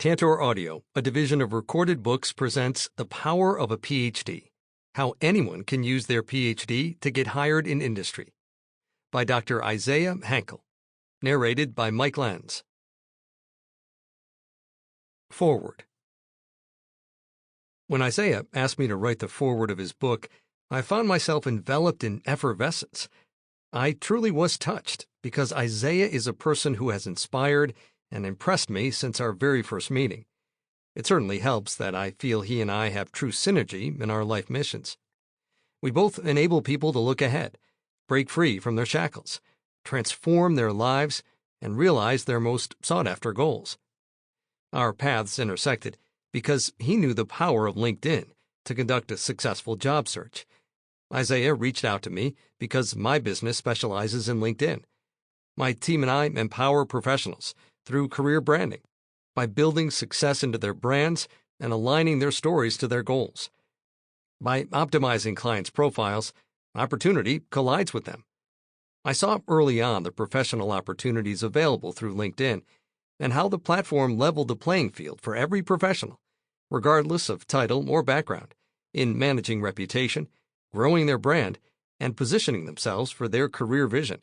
Tantor Audio, a division of Recorded Books, presents The Power of a PhD, How Anyone Can Use Their PhD to Get Hired in Industry, by Dr. Isaiah Hankel, narrated by Mike Lenz. Foreword. When Isaiah asked me to write the foreword of his book, I found myself enveloped in effervescence. I truly was touched, because Isaiah is a person who has inspired and impressed me since our very first meeting. It certainly helps that I feel he and I have true synergy in our life missions. We both enable people to look ahead, break free from their shackles, transform their lives, and realize their most sought-after goals. Our paths intersected because he knew the power of LinkedIn to conduct a successful job search. Isaiah reached out to me because my business specializes in LinkedIn. My team and I empower professionals through career branding by building success into their brands and aligning their stories to their goals. By optimizing clients' profiles, opportunity collides with them. I saw early on the professional opportunities available through LinkedIn and how the platform leveled the playing field for every professional, regardless of title or background, in managing reputation, growing their brand, and positioning themselves for their career vision.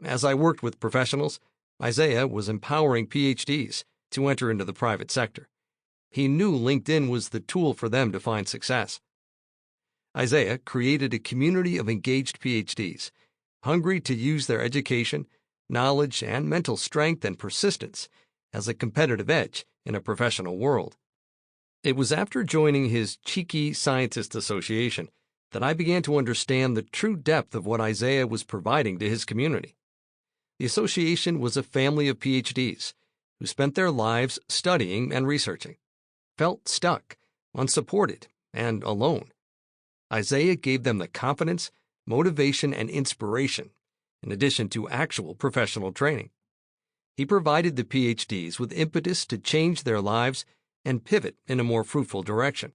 As I worked with professionals, Isaiah was empowering PhDs to enter into the private sector. He knew LinkedIn was the tool for them to find success. Isaiah created a community of engaged PhDs, hungry to use their education, knowledge, and mental strength and persistence as a competitive edge in a professional world. It was after joining his cheeky Scientist Association that I began to understand the true depth of what Isaiah was providing to his community. The association was a family of PhDs who spent their lives studying and researching, felt stuck, unsupported, and alone. Isaiah gave them the confidence, motivation, and inspiration, in addition to actual professional training. He provided the PhDs with impetus to change their lives and pivot in a more fruitful direction.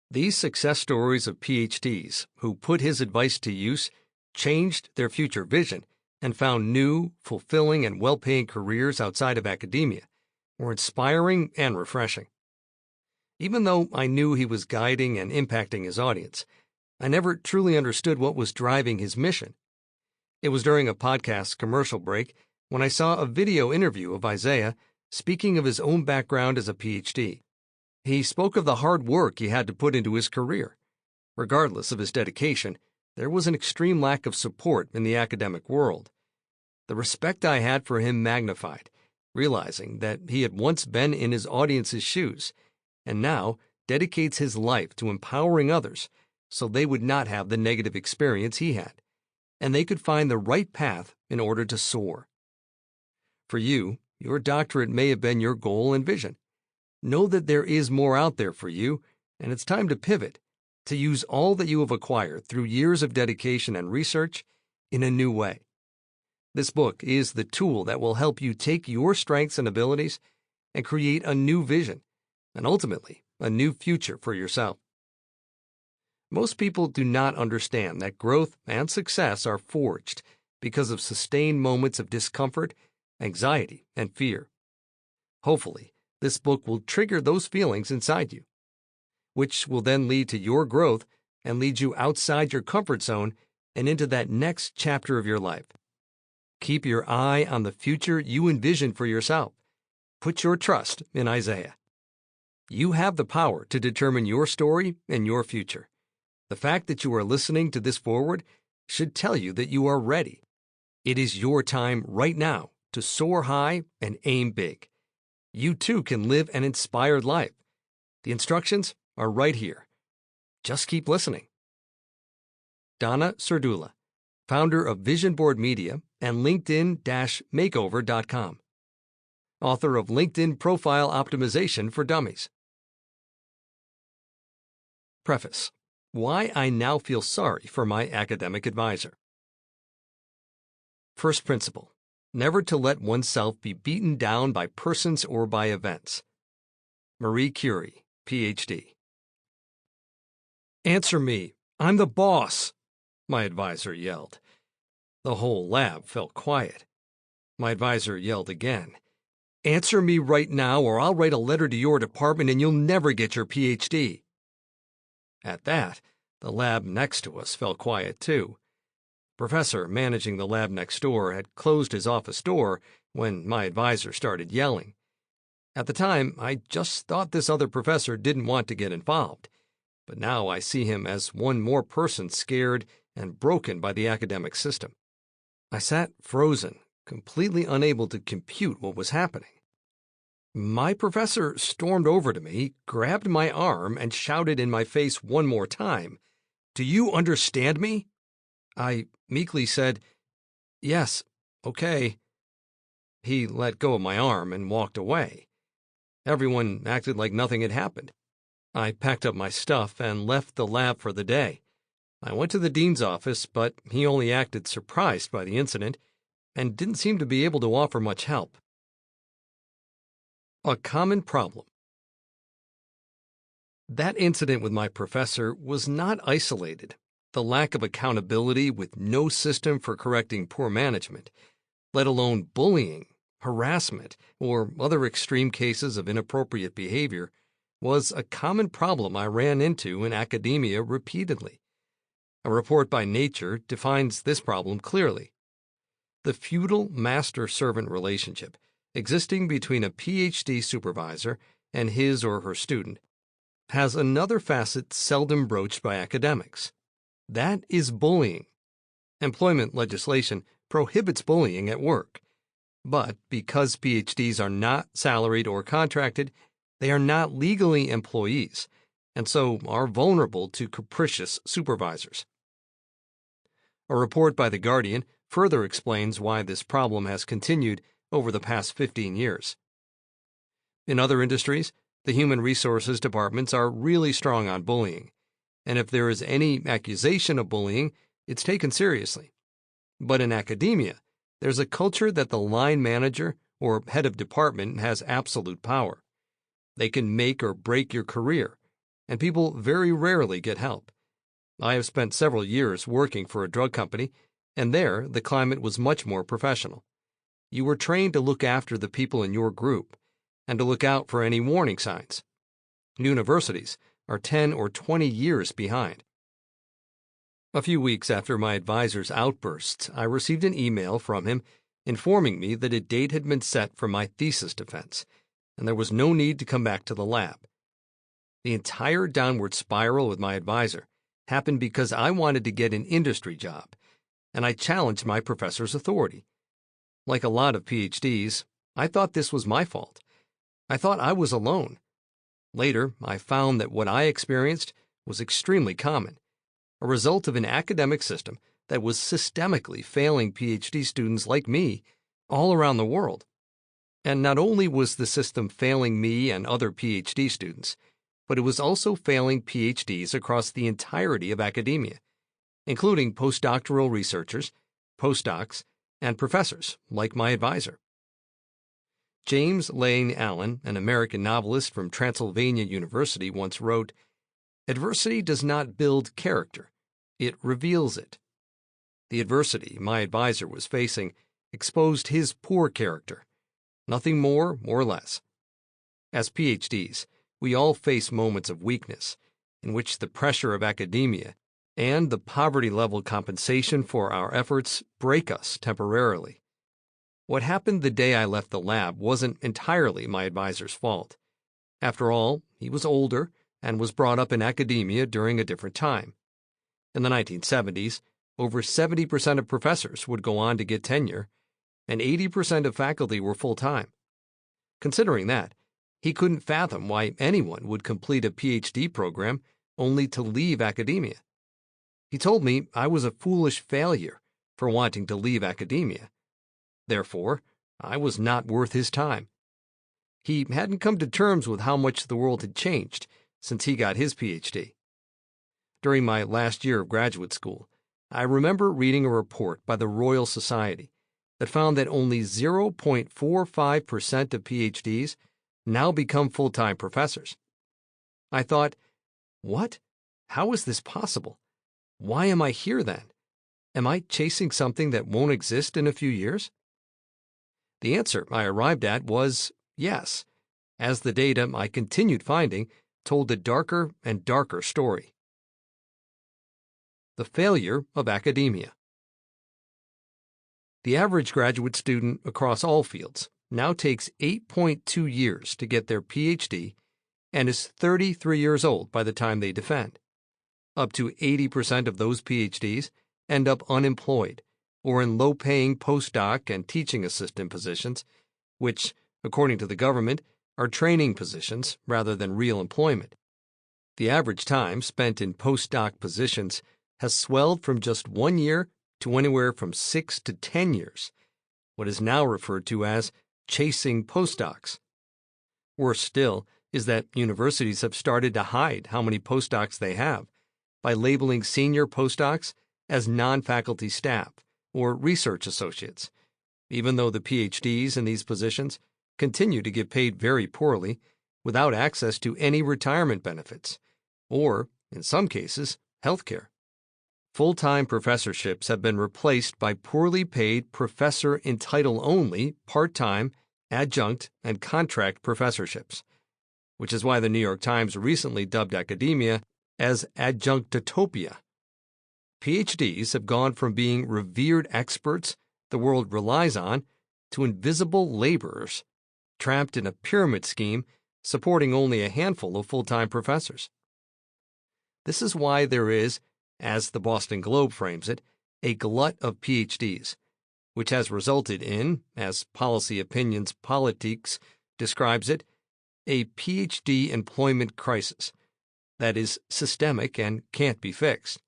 These success stories of PhDs who put his advice to use changed their future vision and found new, fulfilling, and well-paying careers outside of academia were inspiring and refreshing. Even though I knew he was guiding and impacting his audience, I never truly understood what was driving his mission. It was during a podcast commercial break when I saw a video interview of Isaiah speaking of his own background as a PhD. He spoke of the hard work he had to put into his career. Regardless of his dedication, there was an extreme lack of support in the academic world. The respect I had for him magnified, realizing that he had once been in his audience's shoes, and now dedicates his life to empowering others so they would not have the negative experience he had, and they could find the right path in order to soar. For you, your doctorate may have been your goal and vision. Know that there is more out there for you, and it's time to pivot, to use all that you have acquired through years of dedication and research in a new way. This book is the tool that will help you take your strengths and abilities and create a new vision, and ultimately, a new future for yourself. Most people do not understand that growth and success are forged because of sustained moments of discomfort, anxiety, and fear. Hopefully, this book will trigger those feelings inside you, which will then lead to your growth and lead you outside your comfort zone and into that next chapter of your life. Keep your eye on the future you envision for yourself. Put your trust in Isaiah. You have the power to determine your story and your future. The fact that you are listening to this forward should tell you that you are ready. It is your time right now to soar high and aim big. You too can live an inspired life. The instructions are right here. Just keep listening. Donna Serdula, founder of Vision Board Media and LinkedIn-makeover.com. Author of LinkedIn Profile Optimization for Dummies. Preface. Why I now feel sorry for my academic advisor. First principle. Never to let oneself be beaten down by persons or by events. Marie Curie, Ph.D. Answer me. I'm the boss, my advisor yelled. The whole lab felt quiet. My advisor yelled again. Answer me right now, or I'll write a letter to your department and you'll never get your PhD. At that, the lab next to us fell quiet too. Professor managing the lab next door had closed his office door when my advisor started yelling. At the time, I just thought this other professor didn't want to get involved, but now I see him as one more person scared and broken by the academic system. I sat frozen, completely unable to compute what was happening. My professor stormed over to me, grabbed my arm, and shouted in my face one more time, "Do you understand me?" I meekly said, "Yes, okay." He let go of my arm and walked away. Everyone acted like nothing had happened. I packed up my stuff and left the lab for the day. I went to the dean's office, but he only acted surprised by the incident and didn't seem to be able to offer much help. A common problem. That incident with my professor was not isolated. The lack of accountability with no system for correcting poor management, let alone bullying, harassment, or other extreme cases of inappropriate behavior, was a common problem I ran into in academia repeatedly. A report by Nature defines this problem clearly. The feudal master-servant relationship existing between a PhD supervisor and his or her student has another facet seldom broached by academics. That is bullying. Employment legislation prohibits bullying at work. But because PhDs are not salaried or contracted, they are not legally employees, and so are vulnerable to capricious supervisors. A report by The Guardian further explains why this problem has continued over the past 15 years. In other industries, the human resources departments are really strong on bullying, and if there is any accusation of bullying, it's taken seriously. But in academia, there's a culture that the line manager or head of department has absolute power. They can make or break your career, and people very rarely get help. I have spent several years working for a drug company, and there the climate was much more professional. You were trained to look after the people in your group and to look out for any warning signs. Universities are 10 or 20 years behind. A few weeks after my advisor's outbursts, I received an email from him informing me that a date had been set for my thesis defense, and there was no need to come back to the lab. The entire downward spiral with my advisor happened because I wanted to get an industry job, and I challenged my professor's authority. Like a lot of PhDs, I thought this was my fault. I thought I was alone. Later, I found that what I experienced was extremely common, a result of an academic system that was systemically failing PhD students like me all around the world. And not only was the system failing me and other PhD students, but it was also failing PhDs across the entirety of academia, including postdoctoral researchers, postdocs, and professors like my advisor. James Lane Allen, an American novelist from Transylvania University, once wrote, "Adversity does not build character, it reveals it." The adversity my advisor was facing exposed his poor character, nothing more or less. As PhDs, we all face moments of weakness in which the pressure of academia and the poverty-level compensation for our efforts break us temporarily. What happened the day I left the lab wasn't entirely my advisor's fault. After all, he was older and was brought up in academia during a different time. In the 1970s, over 70% of professors would go on to get tenure, and 80% of faculty were full-time. Considering that, he couldn't fathom why anyone would complete a PhD program only to leave academia. He told me I was a foolish failure for wanting to leave academia. Therefore, I was not worth his time. He hadn't come to terms with how much the world had changed since he got his PhD. During my last year of graduate school, I remember reading a report by the Royal Society that found that only 0.45% of PhDs now become full-time professors. I thought, what? How is this possible? Why am I here then? Am I chasing something that won't exist in a few years? The answer I arrived at was yes, as the data I continued finding told a darker and darker story. The failure of academia. The average graduate student across all fields now takes 8.2 years to get their PhD and is 33 years old by the time they defend. Up to 80% of those PhDs end up unemployed or in low-paying postdoc and teaching assistant positions, which, according to the government, are training positions rather than real employment. The average time spent in postdoc positions has swelled from just 1 year to anywhere from 6 to 10 years, what is now referred to as chasing postdocs. Worse still is that universities have started to hide how many postdocs they have by labeling senior postdocs as non-faculty staff or research associates, even though the PhDs in these positions continue to get paid very poorly without access to any retirement benefits, or, in some cases, health care. Full-time professorships have been replaced by poorly paid professor in title-only, part-time, adjunct, and contract professorships, which is why the New York Times recently dubbed academia as adjunctotopia. PhDs have gone from being revered experts the world relies on to invisible laborers, trapped in a pyramid scheme supporting only a handful of full-time professors. This is why there is, as the Boston Globe frames it, a glut of PhDs, which has resulted in, as Policy Opinions Politics describes it, a PhD employment crisis that is systemic and can't be fixed.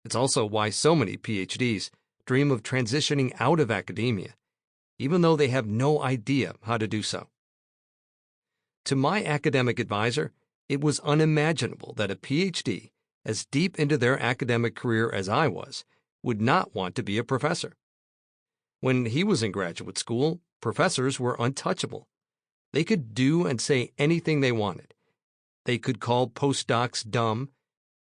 It's also why so many PhDs dream of transitioning out of academia, even though they have no idea how to do so. To my academic advisor, it was unimaginable that a PhD, as deep into their academic career as I was, would not want to be a professor. When he was in graduate school, professors were untouchable. They could do and say anything they wanted. They could call postdocs dumb,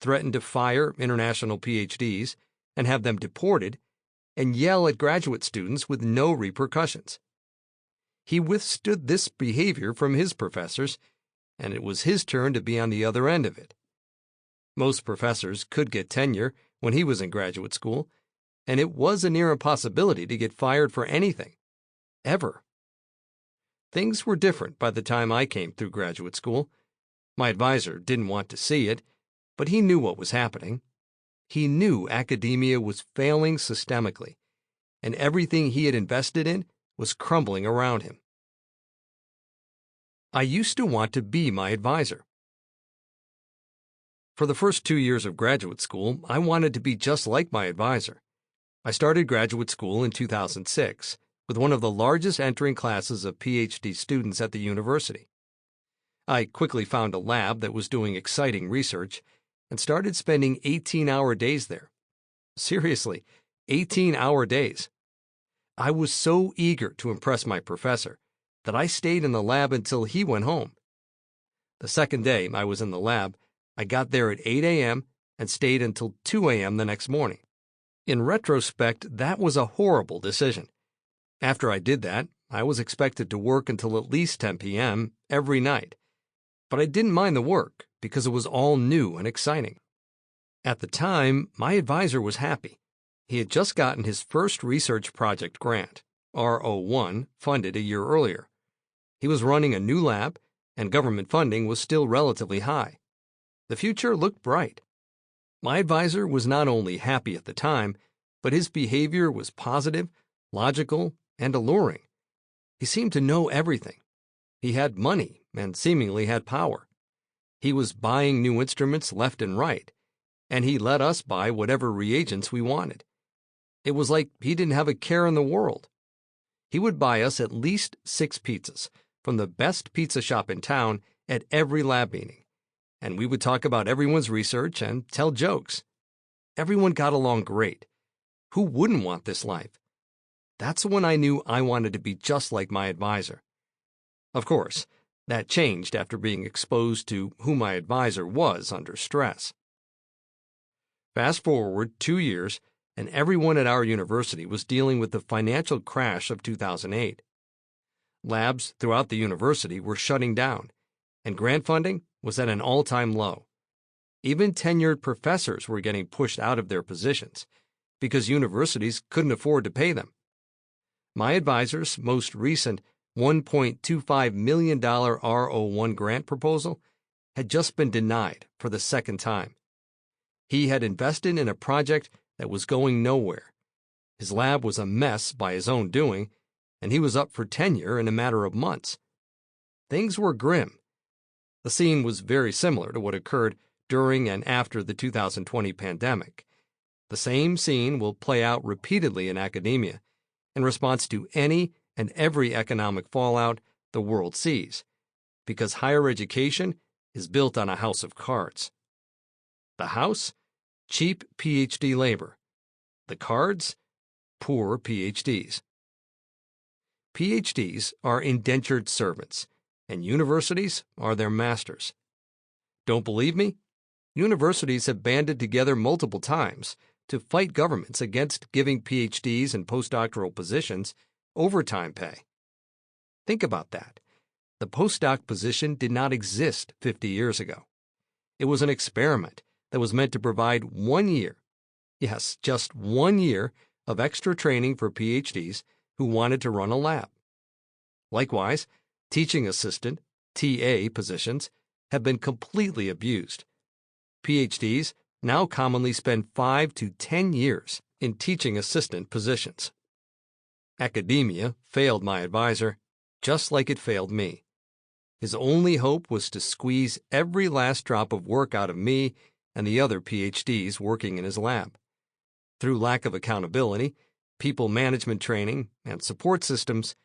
threaten to fire international PhDs and have them deported, and yell at graduate students with no repercussions. He withstood this behavior from his professors, and it was his turn to be on the other end of it. Most professors could get tenure when he was in graduate school, and it was a near impossibility to get fired for anything, ever. Things were different by the time I came through graduate school. My advisor didn't want to see it, but he knew what was happening. He knew academia was failing systemically, and everything he had invested in was crumbling around him. I used to want to be my advisor. For the first 2 years of graduate school, I wanted to be just like my advisor. I started graduate school in 2006 with one of the largest entering classes of PhD students at the university. I quickly found a lab that was doing exciting research and started spending 18-hour days there. Seriously, 18-hour days. I was so eager to impress my professor that I stayed in the lab until he went home. The second day I was in the lab, I got there at 8 a.m. and stayed until 2 a.m. the next morning. In retrospect, that was a horrible decision. After I did that, I was expected to work until at least 10 p.m. every night. But I didn't mind the work because it was all new and exciting. At the time, my advisor was happy. He had just gotten his first research project grant, R01, funded a year earlier. He was running a new lab, and government funding was still relatively high. The future looked bright. My advisor was not only happy at the time, but his behavior was positive, logical, and alluring. He seemed to know everything. He had money and seemingly had power. He was buying new instruments left and right, and he let us buy whatever reagents we wanted. It was like he didn't have a care in the world. He would buy us at least 6 pizzas from the best pizza shop in town at every lab meeting, and we would talk about everyone's research and tell jokes. Everyone got along great. Who wouldn't want this life? That's when I knew I wanted to be just like my advisor. Of course, that changed after being exposed to who my advisor was under stress. Fast forward 2 years, and everyone at our university was dealing with the financial crash of 2008. Labs throughout the university were shutting down, and grant funding was at an all-time low. Even tenured professors were getting pushed out of their positions because universities couldn't afford to pay them. My advisor's most recent $1.25 million R01 grant proposal had just been denied for the second time. He had invested in a project that was going nowhere. His lab was a mess by his own doing, and he was up for tenure in a matter of months. Things were grim. The scene was very similar to what occurred during and after the 2020 pandemic. The same scene will play out repeatedly in academia in response to any and every economic fallout the world sees, because higher education is built on a house of cards. The house? Cheap PhD labor. The cards? Poor PhDs. PhDs are indentured servants, and universities are their masters. Don't believe me? Universities have banded together multiple times to fight governments against giving PhDs and postdoctoral positions overtime pay. Think about that. The postdoc position did not exist 50 years ago. It was an experiment that was meant to provide 1 year, yes, just 1 year, of extra training for PhDs who wanted to run a lab. Likewise, teaching assistant, TA positions have been completely abused. PhDs now commonly spend 5 to 10 years in teaching assistant positions. Academia failed my advisor, just like it failed me. His only hope was to squeeze every last drop of work out of me and the other PhDs working in his lab. Through lack of accountability, people management training, and support systems,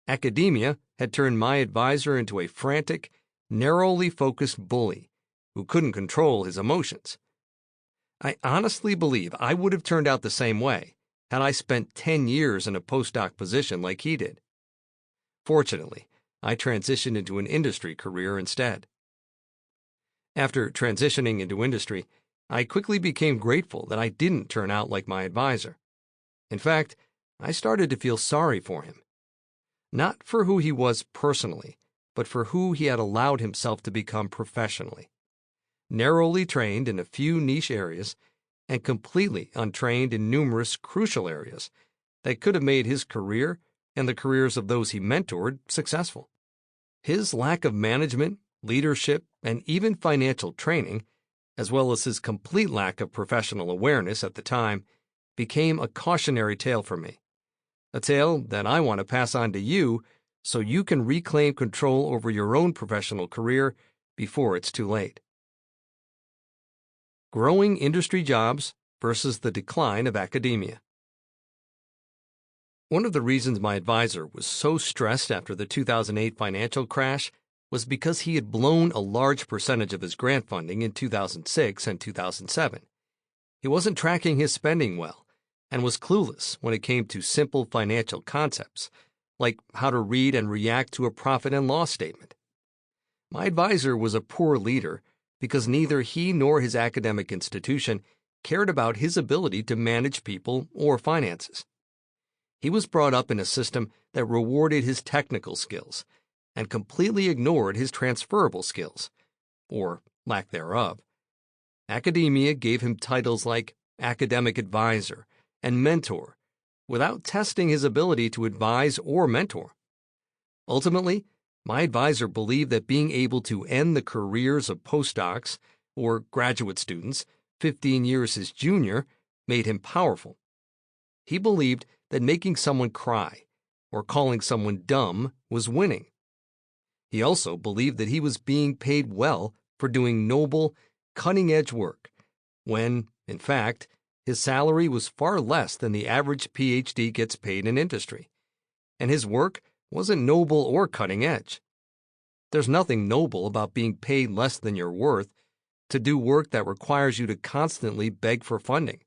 academia had turned my advisor into a frantic, narrowly focused bully who couldn't control his emotions. I honestly believe I would have turned out the same way had I spent 10 years in a postdoc position like he did. Fortunately, I transitioned into an industry career instead. After transitioning into industry, I quickly became grateful that I didn't turn out like my advisor. In fact, I started to feel sorry for him. Not for who he was personally, but for who he had allowed himself to become professionally. Narrowly trained in a few niche areas and completely untrained in numerous crucial areas that could have made his career and the careers of those he mentored successful. His lack of management, leadership, and even financial training, as well as his complete lack of professional awareness at the time, became a cautionary tale for me. A tale that I want to pass on to you so you can reclaim control over your own professional career before it's too late. Growing industry jobs versus the decline of academia. One of the reasons my advisor was so stressed after the 2008 financial crash was because he had blown a large percentage of his grant funding in 2006 and 2007. He wasn't tracking his spending well and was clueless when it came to simple financial concepts, like how to read and react to a profit and loss statement. My advisor was a poor leader because neither he nor his academic institution cared about his ability to manage people or finances. He was brought up in a system that rewarded his technical skills and completely ignored his transferable skills, or lack thereof. Academia gave him titles like academic advisor and mentor without testing his ability to advise or mentor. Ultimately, my advisor believed that being able to end the careers of postdocs or graduate students 15 years his junior made him powerful. He believed that making someone cry or calling someone dumb was winning. He also believed that he was being paid well for doing noble, cutting-edge work, when, in fact, his salary was far less than the average PhD gets paid in industry, and his work wasn't noble or cutting-edge. There's nothing noble about being paid less than you're worth to do work that requires you to constantly beg for funding.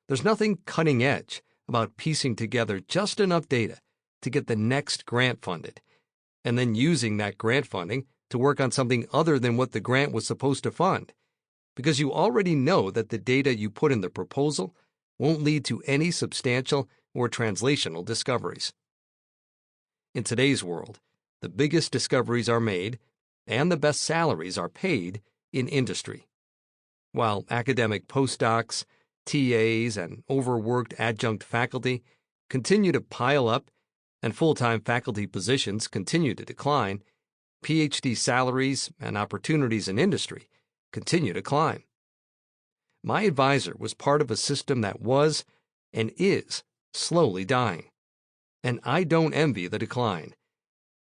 There's nothing cutting-edge about piecing together just enough data to get the next grant funded, and then using that grant funding to work on something other than what the grant was supposed to fund, because you already know that the data you put in the proposal won't lead to any substantial or translational discoveries. In today's world, the biggest discoveries are made and the best salaries are paid in industry. While academic postdocs, TAs, and overworked adjunct faculty continue to pile up and full-time faculty positions continue to decline, PhD salaries and opportunities in industry continue to climb. My advisor was part of a system that was and is slowly dying, and I don't envy the decline.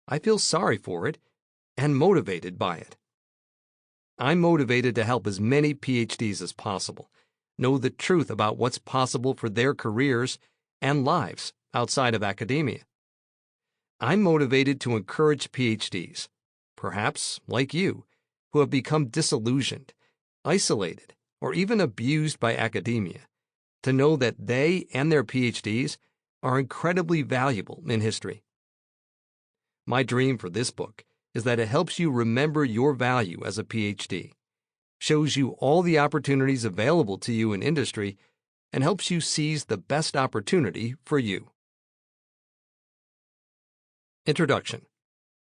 I feel sorry for it and motivated by it. I'm motivated to help as many PhDs as possible know the truth about what's possible for their careers and lives outside of academia. I'm motivated to encourage PhDs, perhaps like you, who have become disillusioned, isolated, or even abused by academia, to know that they and their PhDs are incredibly valuable in history. My dream for this book is that it helps you remember your value as a PhD, shows you all the opportunities available to you in industry, and helps you seize the best opportunity for you. Introduction: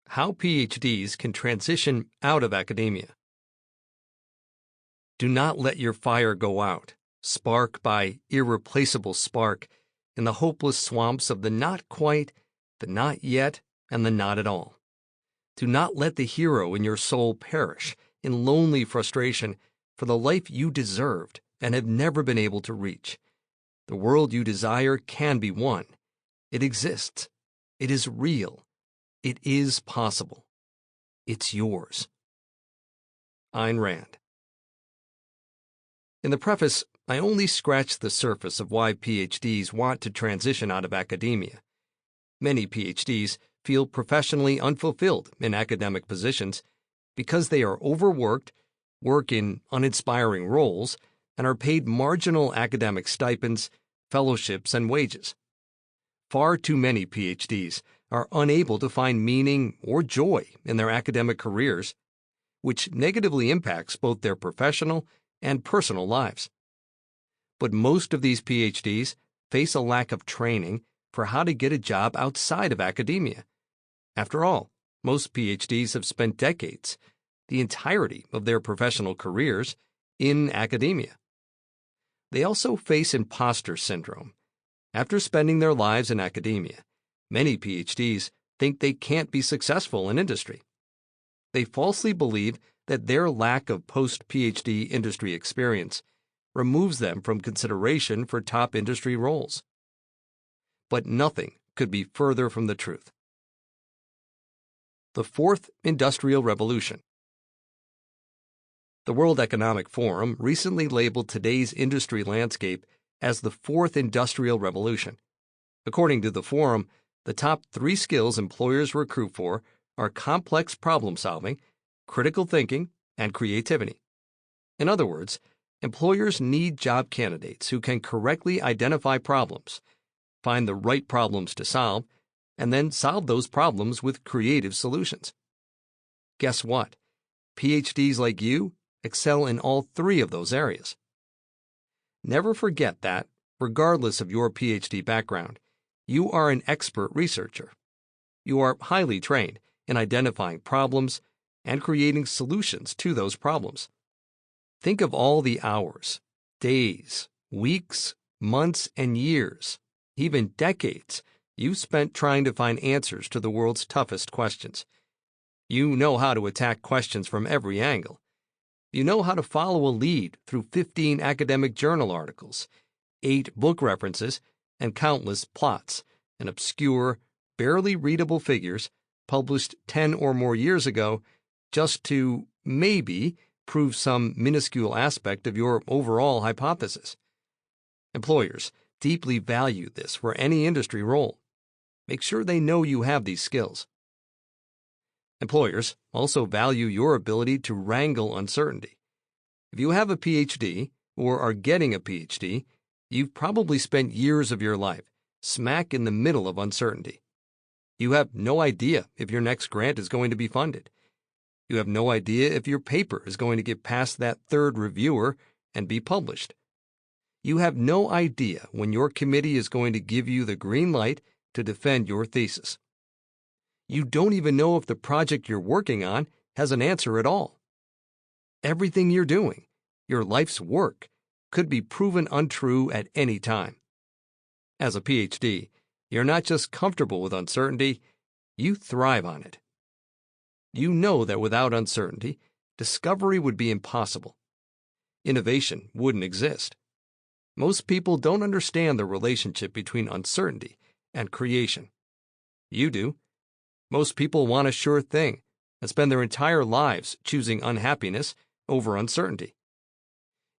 How PhDs can transition out of academia. Do not let your fire go out, spark by irreplaceable spark, in the hopeless swamps of the not quite, the not yet, and the not at all. Do not let the hero in your soul perish in lonely frustration for the life you deserved and have never been able to reach. The world you desire can be won. It exists. It is real. It is possible. It's yours. Ayn Rand. In the preface, I only scratched the surface of why PhDs want to transition out of academia. Many PhDs feel professionally unfulfilled in academic positions because they are overworked, work in uninspiring roles, and are paid marginal academic stipends, fellowships, and wages. Far too many PhDs are unable to find meaning or joy in their academic careers, which negatively impacts both their professional and personal lives. But most of these PhDs face a lack of training for how to get a job outside of academia. After all, most PhDs have spent decades, the entirety of their professional careers, in academia. They also face imposter syndrome. After spending their lives in academia, many PhDs think they can't be successful in industry. They falsely believe that their lack of post-PhD industry experience removes them from consideration for top industry roles. But nothing could be further from the truth. The Fourth Industrial Revolution. The World Economic Forum recently labeled today's industry landscape as the Fourth Industrial Revolution. According to the forum, the top 3 skills employers recruit for are complex problem-solving, critical thinking, and creativity. In other words, employers need job candidates who can correctly identify problems, find the right problems to solve, and then solve those problems with creative solutions. Guess what? PhDs like you excel in all 3 of those areas. Never forget that, regardless of your PhD background, you are an expert researcher. You are highly trained in identifying problems and creating solutions to those problems. Think of all the hours, days, weeks, months, and years, even decades, you spent trying to find answers to the world's toughest questions. You know how to attack questions from every angle. You know how to follow a lead through 15 academic journal articles, 8 book references, and countless plots and obscure, barely readable figures published 10 or more years ago just to, maybe, prove some minuscule aspect of your overall hypothesis. Employers deeply value this for any industry role. Make sure they know you have these skills. Employers also value your ability to wrangle uncertainty. If you have a PhD or are getting a PhD, you've probably spent years of your life smack in the middle of uncertainty. You have no idea if your next grant is going to be funded. You have no idea if your paper is going to get past that third reviewer and be published. You have no idea when your committee is going to give you the green light to defend your thesis. You don't even know if the project you're working on has an answer at all. Everything you're doing, your life's work, could be proven untrue at any time. As a PhD, you're not just comfortable with uncertainty, you thrive on it. You know that without uncertainty, discovery would be impossible. Innovation wouldn't exist. Most people don't understand the relationship between uncertainty and creation. You do. Most people want a sure thing and spend their entire lives choosing unhappiness over uncertainty.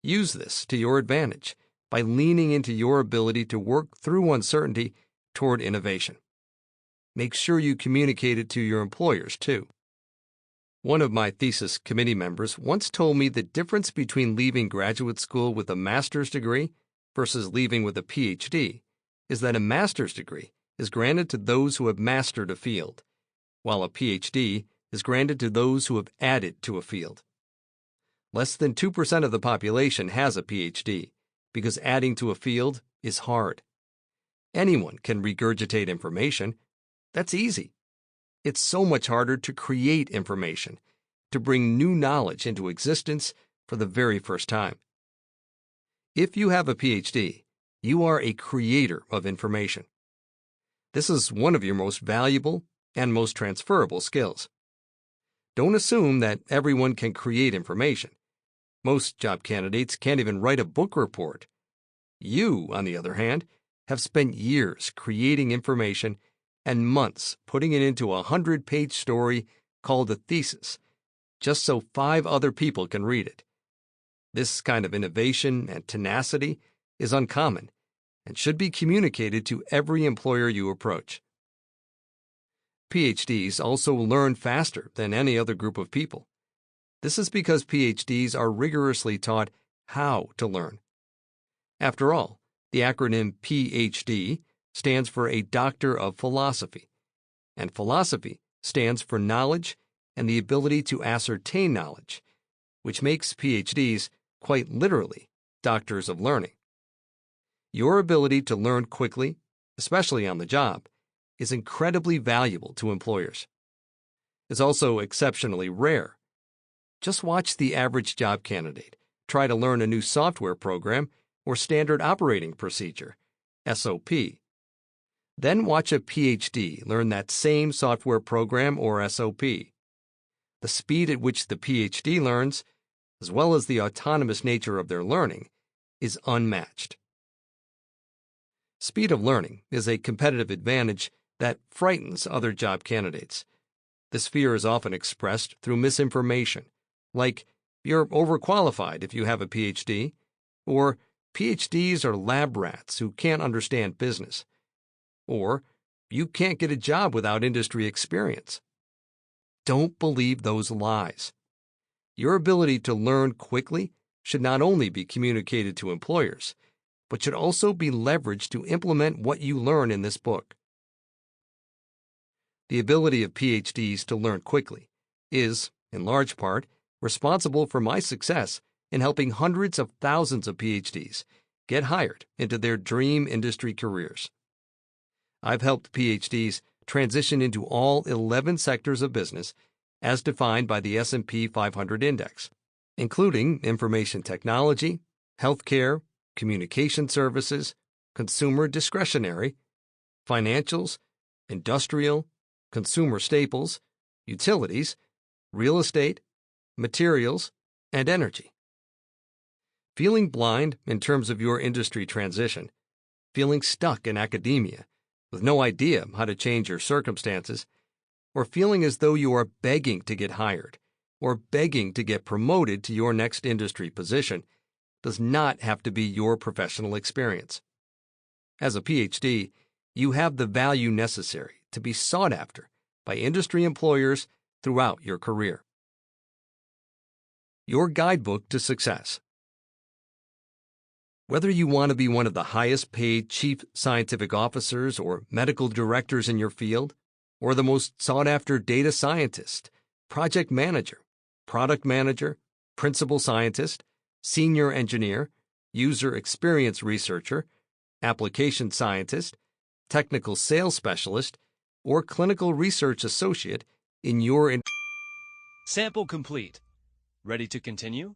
Use this to your advantage by leaning into your ability to work through uncertainty toward innovation. Make sure you communicate it to your employers, too. One of my thesis committee members once told me the difference between leaving graduate school with a master's degree versus leaving with a PhD is that a master's degree is granted to those who have mastered a field, while a PhD is granted to those who have added to a field. Less than 2% of the population has a PhD, because adding to a field is hard. Anyone can regurgitate information. That's easy. It's so much harder to create information, to bring new knowledge into existence for the very first time. If you have a PhD, you are a creator of information. This is one of your most valuable and most transferable skills. Don't assume that everyone can create information. Most job candidates can't even write a book report. You, on the other hand, have spent years creating information and months putting it into a 100-page story called a thesis, just so 5 other people can read it. This kind of innovation and tenacity is uncommon and should be communicated to every employer you approach. PhDs also learn faster than any other group of people. This is because PhDs are rigorously taught how to learn. After all, the acronym PhD stands for a Doctor of Philosophy, and philosophy stands for knowledge and the ability to ascertain knowledge, which makes PhDs quite literally doctors of learning. Your ability to learn quickly, especially on the job, is incredibly valuable to employers. It's also exceptionally rare. Just watch the average job candidate try to learn a new software program or standard operating procedure, SOP. Then watch a PhD learn that same software program or SOP. The speed at which the PhD learns, as well as the autonomous nature of their learning, is unmatched. Speed of learning is a competitive advantage that frightens other job candidates. This fear is often expressed through misinformation, like you're overqualified if you have a PhD, or PhDs are lab rats who can't understand business, or you can't get a job without industry experience. Don't believe those lies. Your ability to learn quickly should not only be communicated to employers, but should also be leveraged to implement what you learn in this book. The ability of PhDs to learn quickly is, in large part, responsible for my success in helping hundreds of thousands of PhDs get hired into their dream industry careers. I've helped PhDs transition into all 11 sectors of business as defined by the S&P 500 index, including information technology, healthcare, communication services, consumer discretionary, financials, industrial, consumer staples, utilities, real estate, materials, and energy. Feeling blind in terms of your industry transition, feeling stuck in academia with no idea how to change your circumstances, or feeling as though you are begging to get hired or begging to get promoted to your next industry position does not have to be your professional experience. As a PhD, you have the value necessary to be sought after by industry employers throughout your career. Your guidebook to success. Whether you want to be one of the highest paid chief scientific officers or medical directors in your field, or the most sought after data scientist, project manager, product manager, principal scientist, senior engineer, user experience researcher, application scientist, technical sales specialist, or clinical research associate in your Sample complete. Ready to continue?